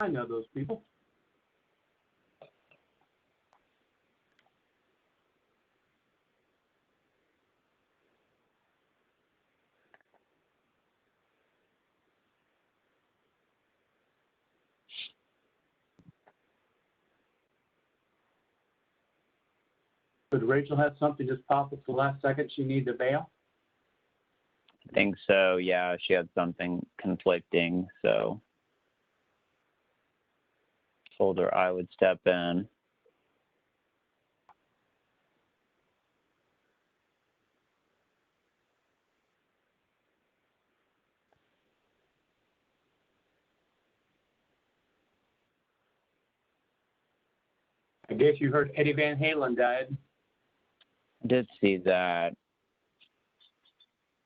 I know those people. Did Rachel have something just pop up the last second she needed to bail? I think so, yeah. She had something conflicting, so told her I would step in. I guess you heard Eddie Van Halen died. I did see that.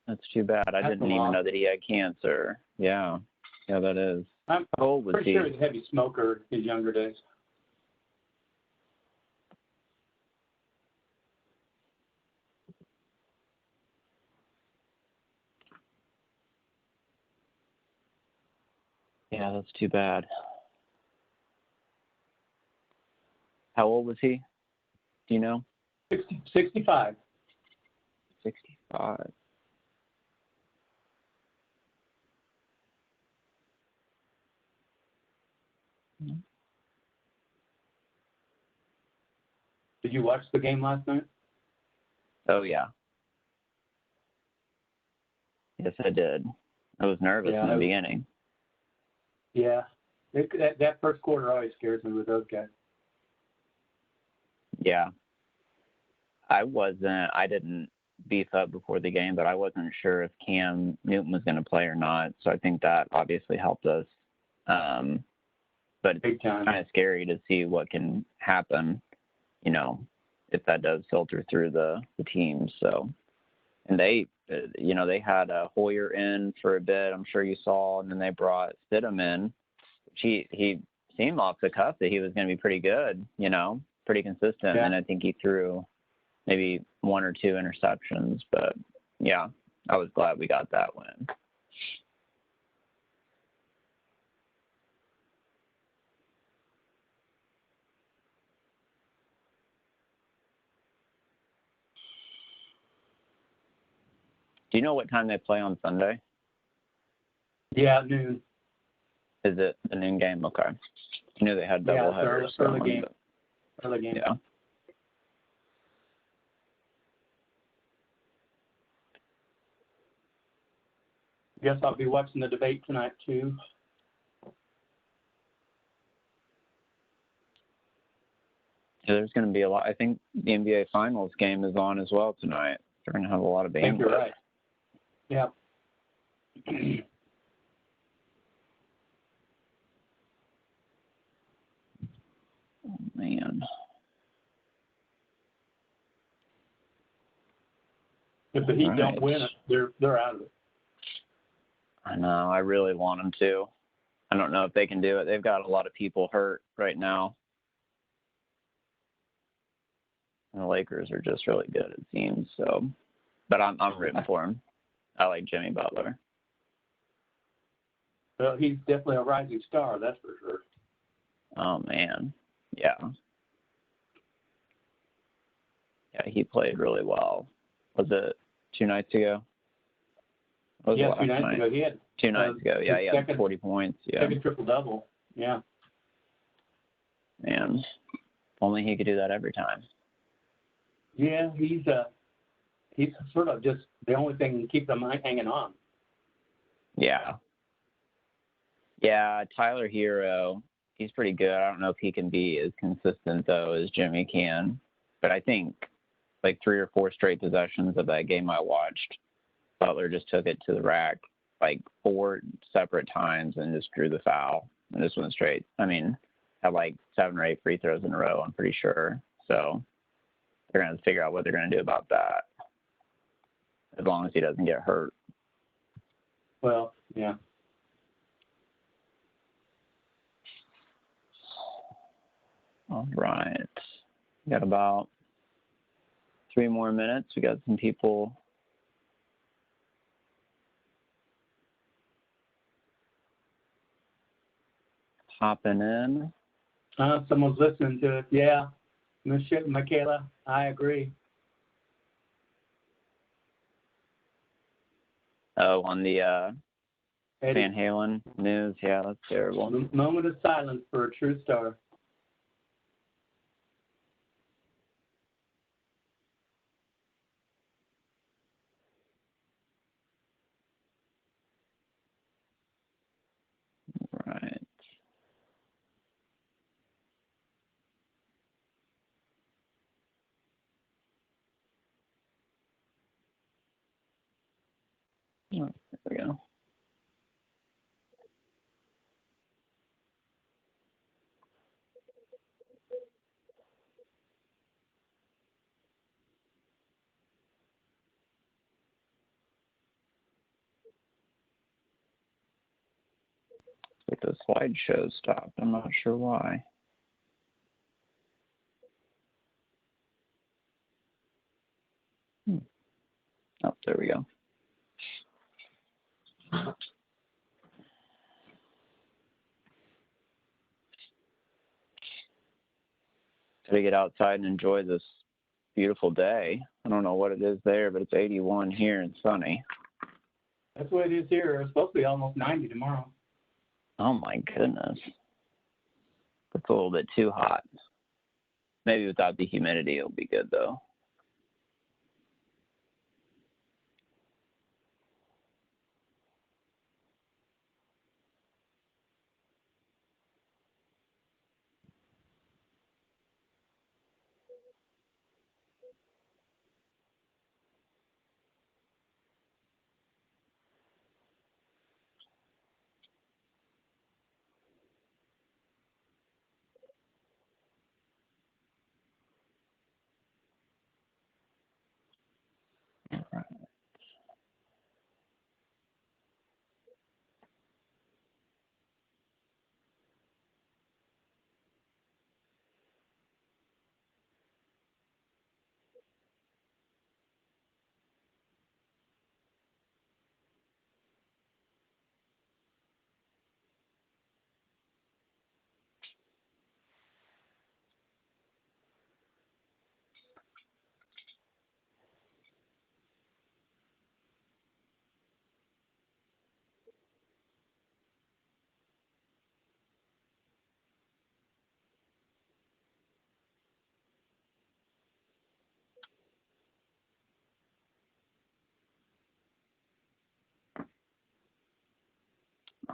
That's too bad. I didn't even know that he had cancer. Yeah. Yeah, that is. I'm How old was pretty he? sure he's a heavy smoker in his younger days. Yeah, that's too bad. How old was he? Do you know? 65. 65. Did you watch the game last night? Oh, yeah. Yes, I did. I was nervous in the beginning. Yeah. That first quarter always scares me with those guys. Yeah. I didn't beef up before the game, but I wasn't sure if Cam Newton was going to play or not. So I think that obviously helped us. But it's kind of scary to see what can happen, if that does filter through the team. So, and they had Hoyer in for a bit, I'm sure you saw, and then they brought Stidham in. He seemed off the cuff that he was going to be pretty good, pretty consistent. Yeah. And I think he threw maybe one or two interceptions, but yeah, I was glad we got that win. Do you know what time they play on Sunday? Yeah, noon. Is it the noon game? Okay. I knew they had double headers. Early game. Early game. Yeah. Guess I'll be watching the debate tonight too. Yeah, there's going to be a lot. I think the NBA Finals game is on as well tonight. They're going to have a lot of bandwidth. I think you're right. Yeah. Oh, man. If the Heat don't win it, they're out of it. I know. I really want them to. I don't know if they can do it. They've got a lot of people hurt right now. And the Lakers are just really good, it seems. So, but I'm rooting for him. I like Jimmy Butler. Well, he's definitely a rising star, that's for sure. Oh, man. Yeah. Yeah, he played really well. Was it 2 nights ago? Yeah, 2 nights ago. He had 2 nights ago. Yeah, he had 40 points. Yeah. Second triple-double. Yeah. Man, if only he could do that every time. Yeah, he's sort of just the only thing keeping him hanging on. Yeah. Yeah, Tyler Hero, he's pretty good. I don't know if he can be as consistent, though, as Jimmy can. But I think like 3 or 4 straight possessions of that game I watched, Butler just took it to the rack like 4 separate times and just drew the foul and just went straight. I mean, had like 7 or 8 free throws in a row, I'm pretty sure. So they're going to figure out what they're going to do about that as long as he doesn't get hurt. Well, yeah. All right. We got about 3 more minutes. We got some people hopping in. Someone's listening to it. Yeah, Michaela, I agree. Oh, on the Eddie, Van Halen news. Yeah, that's terrible. moment of silence for a true star. Right. Oh, there we go. But the slideshow stopped. I'm not sure why. Oh, there we go. Gotta get outside and enjoy this beautiful day. I don't know what it is there, but it's 81 here and sunny. That's what it is here. It's supposed to be almost 90 tomorrow. Oh my goodness. It's a little bit too hot. Maybe without the humidity, it'll be good though.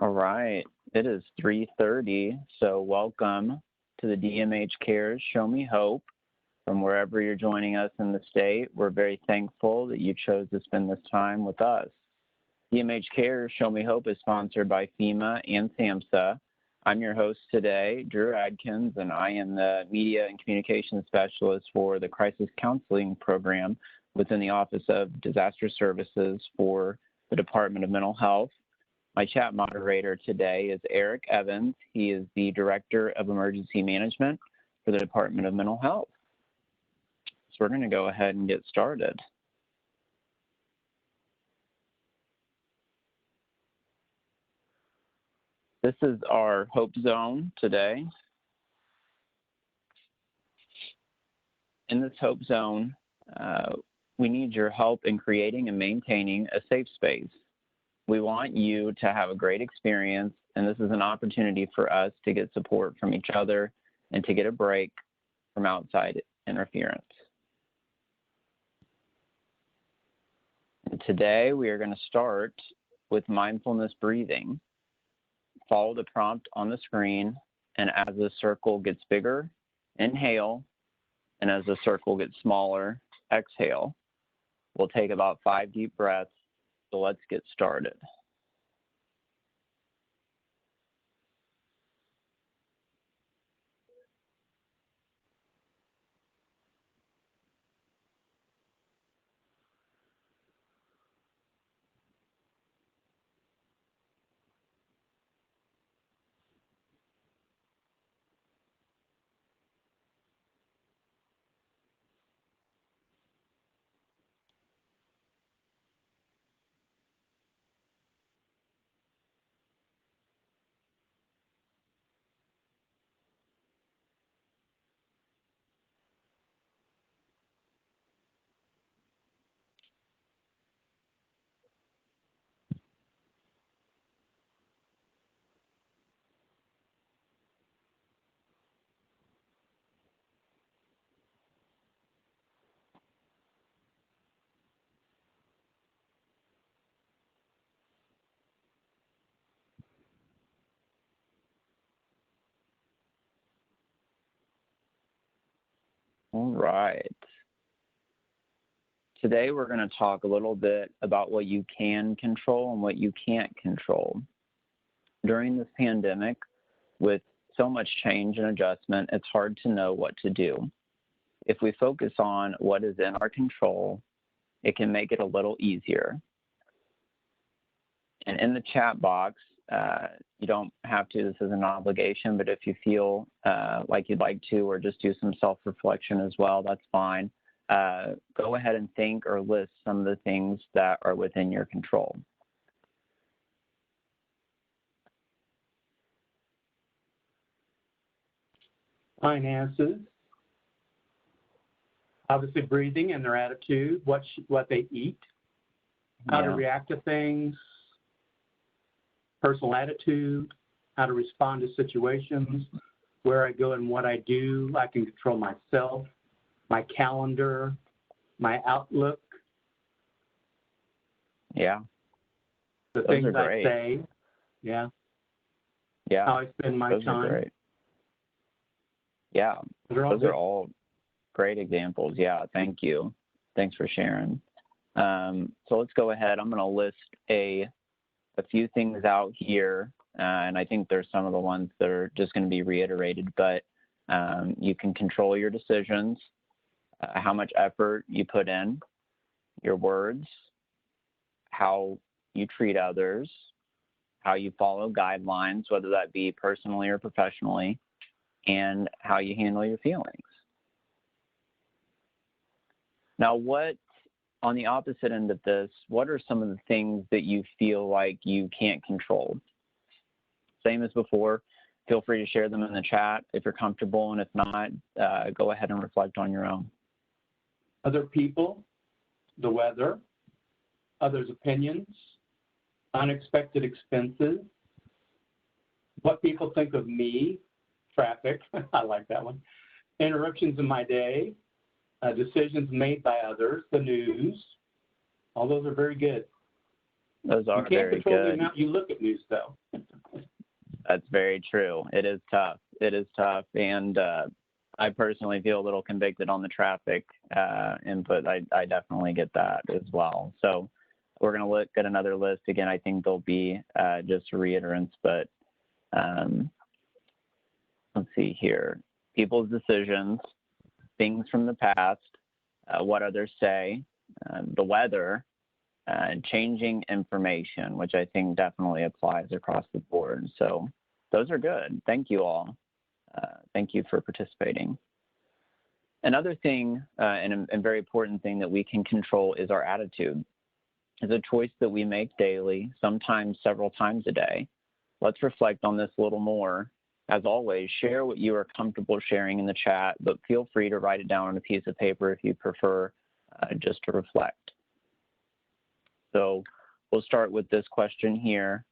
All right, it is 3:30, so welcome to the DMH Cares Show Me Hope. From wherever you're joining us in the state, we're very thankful that you chose to spend this time with us. DMH Cares Show Me Hope is sponsored by FEMA and SAMHSA. I'm your host today, Drew Adkins, and I am the Media and Communications Specialist for the Crisis Counseling Program within the Office of Disaster Services for the Department of Mental Health. My chat moderator today is Eric Evans. He is the Director of Emergency Management for the Department of Mental Health. So we're going to go ahead and get started. This is our Hope Zone today. In this Hope Zone, we need your help in creating and maintaining a safe space. We want you to have a great experience, and this is an opportunity for us to get support from each other and to get a break from outside interference. And today we are going to start with mindfulness breathing. Follow the prompt on the screen, and as the circle gets bigger, inhale, and as the circle gets smaller, exhale. We'll take about 5 deep breaths, so let's get started. All right. Today we're going to talk a little bit about what you can control and what you can't control. During this pandemic, with so much change and adjustment, it's hard to know what to do. If we focus on what is in our control, it can make it a little easier. And in the chat box, you don't have to, this is an obligation, but if you feel like you'd like to, or just do some self-reflection as well, that's fine. Go ahead and think or list some of the things that are within your control. Finances, obviously breathing and their attitude, what they eat, how to react to things, personal attitude, how to respond to situations, where I go and what I do. I can control myself, my calendar, my outlook. Yeah. The things I say. Yeah. Yeah. How I spend my Those time. Are great. Yeah. Those are all great examples. Yeah. Thank you. Thanks for sharing. So let's go ahead. I'm going to list a few things out here, and I think there's some of the ones that are just going to be reiterated, but you can control your decisions, how much effort you put in, your words, how you treat others, how you follow guidelines, whether that be personally or professionally, and how you handle your feelings. Now, on the opposite end of this, what are some of the things that you feel like you can't control? Same as before, feel free to share them in the chat if you're comfortable, and if not, go ahead and reflect on your own. Other people, the weather, others' opinions, unexpected expenses, what people think of me, traffic, I like that one, interruptions in my day, decisions made by others, the news. All those are very good. Those are very good. You can't control the amount you look at news, though. That's very true. It is tough. It is tough. And I personally feel a little convicted on the traffic input. I definitely get that as well. So we're going to look at another list. Again, I think there'll be just reiterants, but let's see here. People's decisions, things from the past, what others say, the weather, and changing information, which I think definitely applies across the board. So those are good. Thank you all. Thank you for participating. Another thing, and a very important thing that we can control is our attitude. It's a choice that we make daily, sometimes several times a day. Let's reflect on this a little more. As always, share what you are comfortable sharing in the chat, but feel free to write it down on a piece of paper if you prefer, just to reflect. So we'll start with this question here.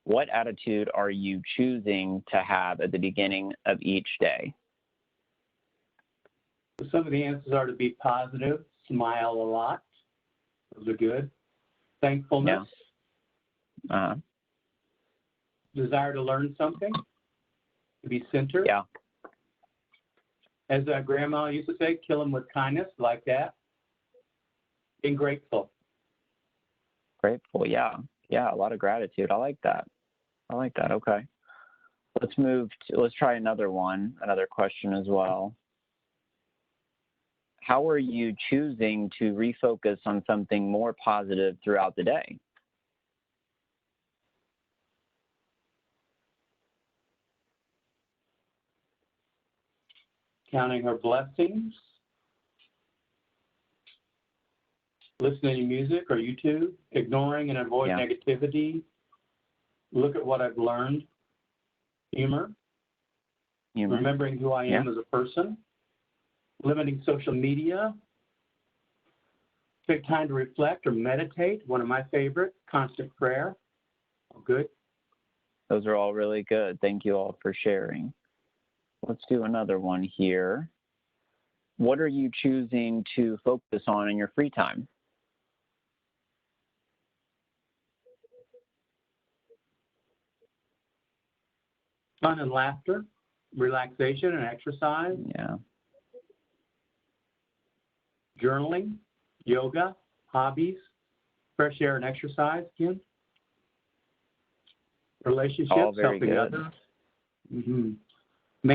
What attitude are you choosing to have at the beginning of each day? Some of the answers are to be positive, smile a lot. Those are good. Thankfulness. Yeah. Desire to learn something. To be centered. Yeah. As grandma used to say, kill them with kindness, like that. Being grateful. Grateful, yeah. Yeah, a lot of gratitude. I like that. Okay. Let's try another question as well. How are you choosing to refocus on something more positive throughout the day? Counting her blessings, listening to music or YouTube, ignoring and avoid negativity, look at what I've learned, humor, remembering who I am as a person, limiting social media, take time to reflect or meditate, one of my favorite, constant prayer. Good. Those are all really good. Thank you all for sharing. Let's do another one here. What are you choosing to focus on in your free time? Fun and laughter, relaxation and exercise. Yeah. journaling, yoga, hobbies, fresh air and exercise, Ken. Relationships, All very helping good. others. Mm-hmm.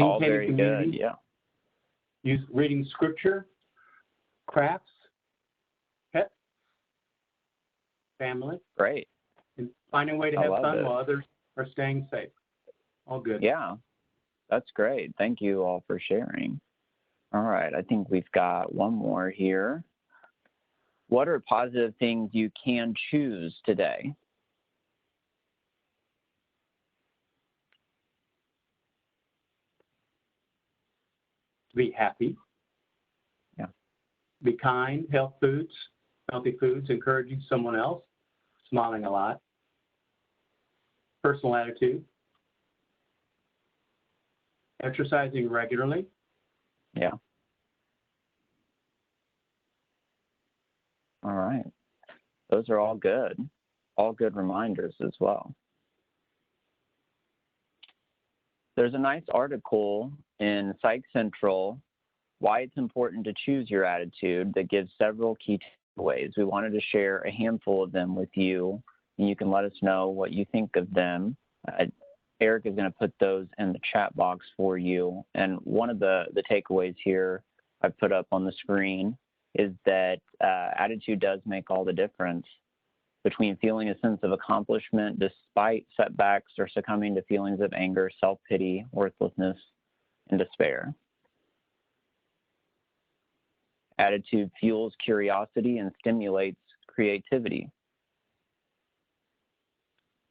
All Maintaining very community. good, yeah. Reading scripture, crafts, pets, family, Great. and finding a way to I have love fun it. while others are staying safe. All good. Yeah, that's great. Thank you all for sharing. All right, I think we've got one more here. What are positive things you can choose today? Be happy. Yeah. Be kind, healthy foods, encouraging someone else, smiling a lot. Personal attitude. Exercising regularly. Yeah. All right. Those are all good reminders as well. There's a nice article in Psych Central, Why It's Important to Choose Your Attitude, that gives several key takeaways. We wanted to share a handful of them with you, and you can let us know what you think of them. Eric is going to put those in the chat box for you. And one of the takeaways here I've put up on the screen is that attitude does make all the difference between feeling a sense of accomplishment despite setbacks or succumbing to feelings of anger, self-pity, worthlessness, and despair. Attitude fuels curiosity and stimulates creativity.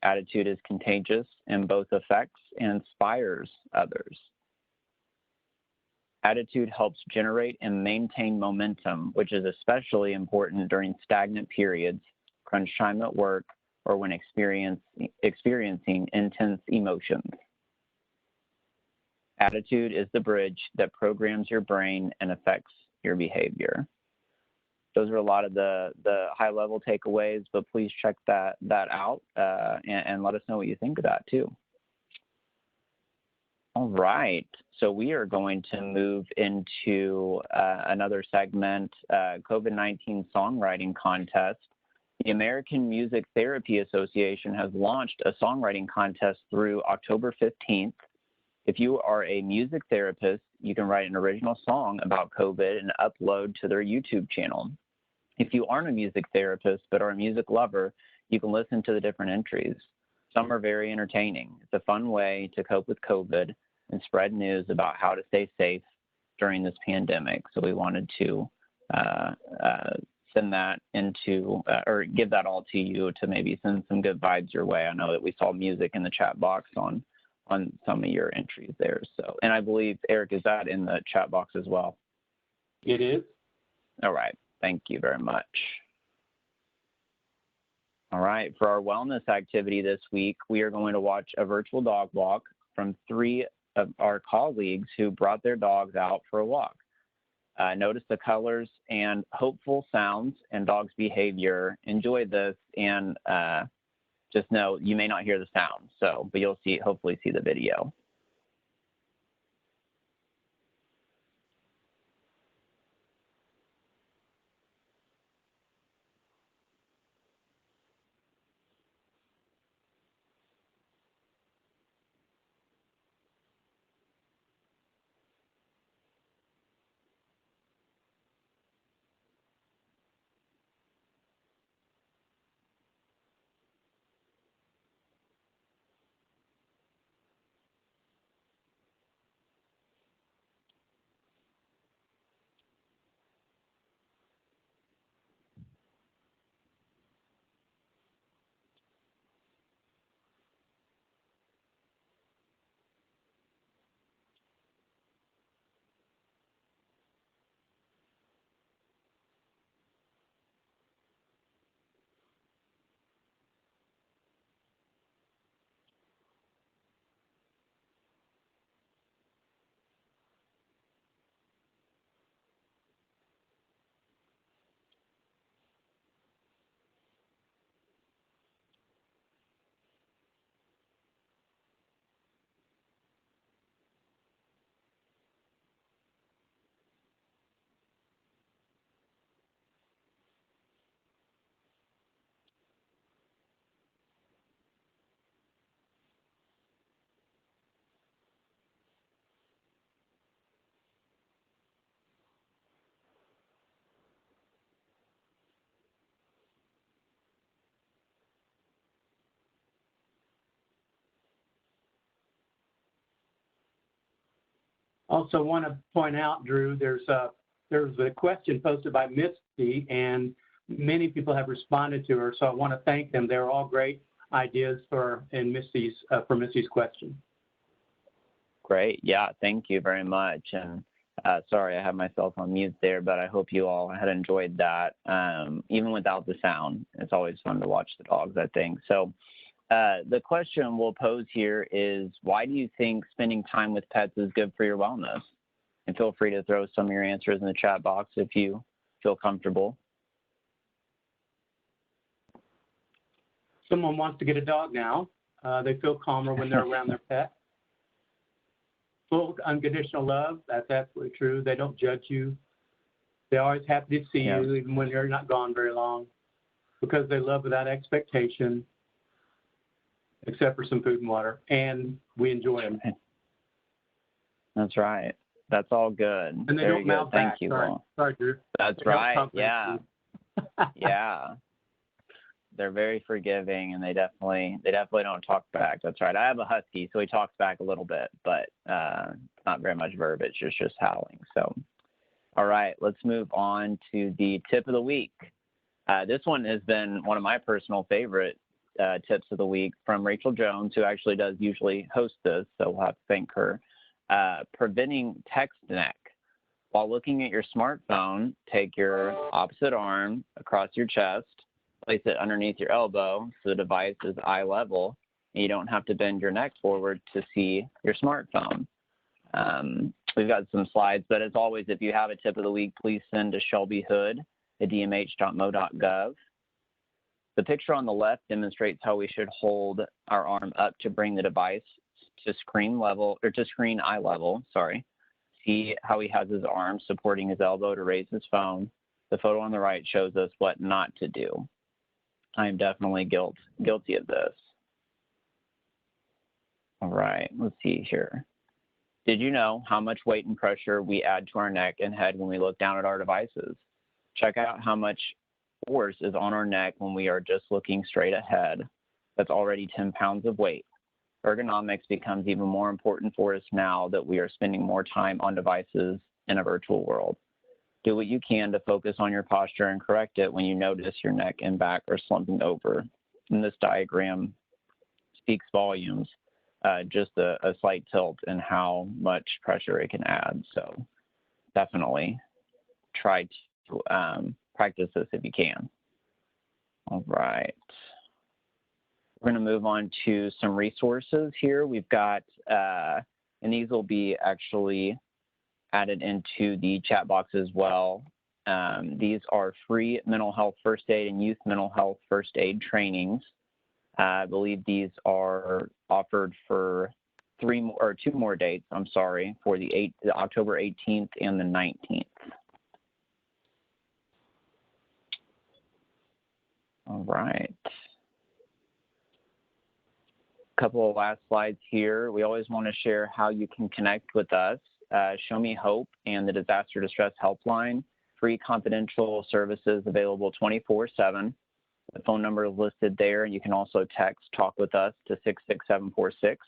Attitude is contagious and both affects and inspires others. Attitude helps generate and maintain momentum, which is especially important during stagnant periods, crunch time at work, or when experiencing intense emotions. Attitude is the bridge that programs your brain and affects your behavior. Those are a lot of the high-level takeaways, but please check that out and let us know what you think of that too. All right, so we are going to move into another segment, COVID-19 songwriting contest. The American Music Therapy Association has launched a songwriting contest through October 15th. If you are a music therapist, you can write an original song about COVID and upload to their YouTube channel. If you aren't a music therapist but are a music lover, you can listen to the different entries. Some are very entertaining. It's a fun way to cope with COVID and spread news about how to stay safe during this pandemic. So we wanted to send that into, or give that all to you to maybe send some good vibes your way. I know that we saw music in the chat box on some of your entries there. So, and I believe, Eric, is that in the chat box as well? It is. All right. Thank you very much. All right. For our wellness activity this week, we are going to watch a virtual dog walk from 3 of our colleagues who brought their dogs out for a walk. Notice the colors and hopeful sounds and dogs' behavior. Enjoy this, and just know you may not hear the sound, but you'll hopefully see the video. Also want to point out, Drew, there's a question posted by Misty, and many people have responded to her, so I want to thank them. They're all great ideas for Misty's question. Great. Yeah, thank you very much. And sorry, I have myself on mute there, but I hope you all had enjoyed that. Even without the sound, it's always fun to watch the dogs, I think. So the question we'll pose here is, why do you think spending time with pets is good for your wellness? And feel free to throw some of your answers in the chat box if you feel comfortable. Someone wants to get a dog now. They feel calmer when they're around their pet. Full unconditional love, that's absolutely true. They don't judge you. They're always happy to see you, even when you're not gone very long, because they love without expectation, except for some food and water, and we enjoy them. That's right. That's all good. And they Very don't mouth good. Thank back. you. Sorry, Drew. That's right. Yeah. Yeah. They're very forgiving, and they definitely don't talk back. That's right. I have a husky, so he talks back a little bit, but not very much verbiage. It's just howling. So, all right, let's move on to the tip of the week. This one has been one of my personal favorite tips of the week from Rachel Jones, who actually does usually host this, so we'll have to thank her. Preventing text neck. While looking at your smartphone, take your opposite arm across your chest, place it underneath your elbow so the device is eye level, and you don't have to bend your neck forward to see your smartphone. We've got some slides, but as always, if you have a tip of the week, please send to Shelby Hood at dmh.mo.gov. The picture on the left demonstrates how we should hold our arm up to bring the device to screen eye level. See how he has his arm supporting his elbow to raise his phone. The photo on the right shows us what not to do. I am definitely guilty of this. All right, let's see here. Did you know how much weight and pressure we add to our neck and head when we look down at our devices? Check out how much force is on our neck when we are just looking straight ahead. That's already 10 pounds of weight. Ergonomics becomes even more important for us now that we are spending more time on devices in a virtual world. Do what you can to focus on your posture and correct it when you notice your neck and back are slumping over. And this diagram speaks volumes, just a slight tilt and how much pressure it can add. So definitely try to practice this if you can. All right. We're going to move on to some resources here. We've got, and these will be actually added into the chat box as well. These are free mental health first aid and youth mental health first aid trainings. I believe these are offered for 2 more dates, for the October 18th and the 19th. All right. A couple of last slides here. We always want to share how you can connect with us. Show Me Hope and the Disaster Distress Helpline, free confidential services available 24/7. The phone number is listed there, and you can also text Talk With Us to 66746.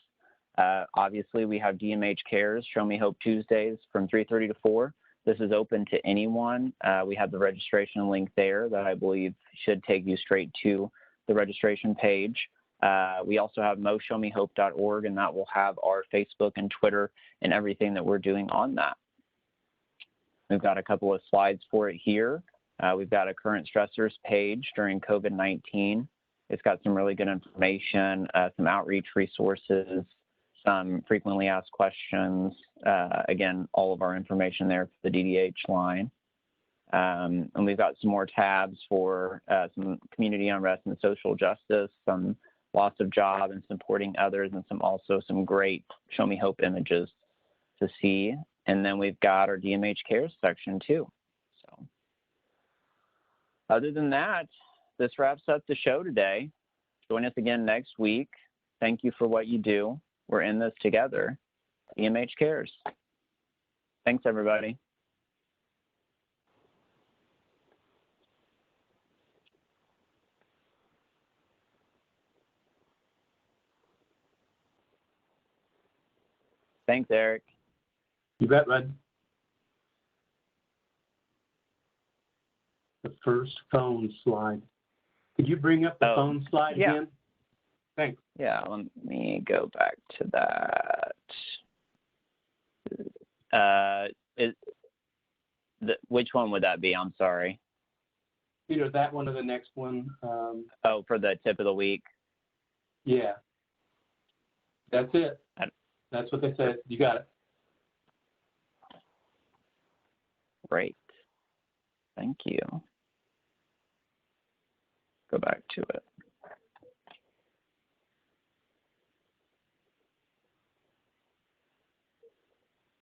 Obviously, we have DMH Cares, Show Me Hope Tuesdays from 3:30 to 4. This is open to anyone. We have the registration link there that I believe should take you straight to the registration page. We also have moshowmehope.org, and that will have our Facebook and Twitter and everything that we're doing on that. We've got a couple of slides for it here. We've got a current stressors page during COVID-19. It's got some really good information, some outreach resources, some frequently asked questions. Again, all of our information there for the DDH line. And we've got some more tabs for some community unrest and social justice, some loss of job and supporting others, and some great Show Me Hope images to see. And then we've got our DMH Cares section too. So other than that, this wraps up the show today. Join us again next week. Thank you for what you do. We're in this together. DMH Cares. Thanks, everybody. Thanks, Eric. You bet, Bud. The first phone slide. Could you bring up the phone slide again? Thanks. Yeah, let me go back to that. Which one would that be? I'm sorry. Either that one or the next one. For the tip of the week? Yeah. That's it. That's what they said. You got it. Great. Thank you. Go back to it.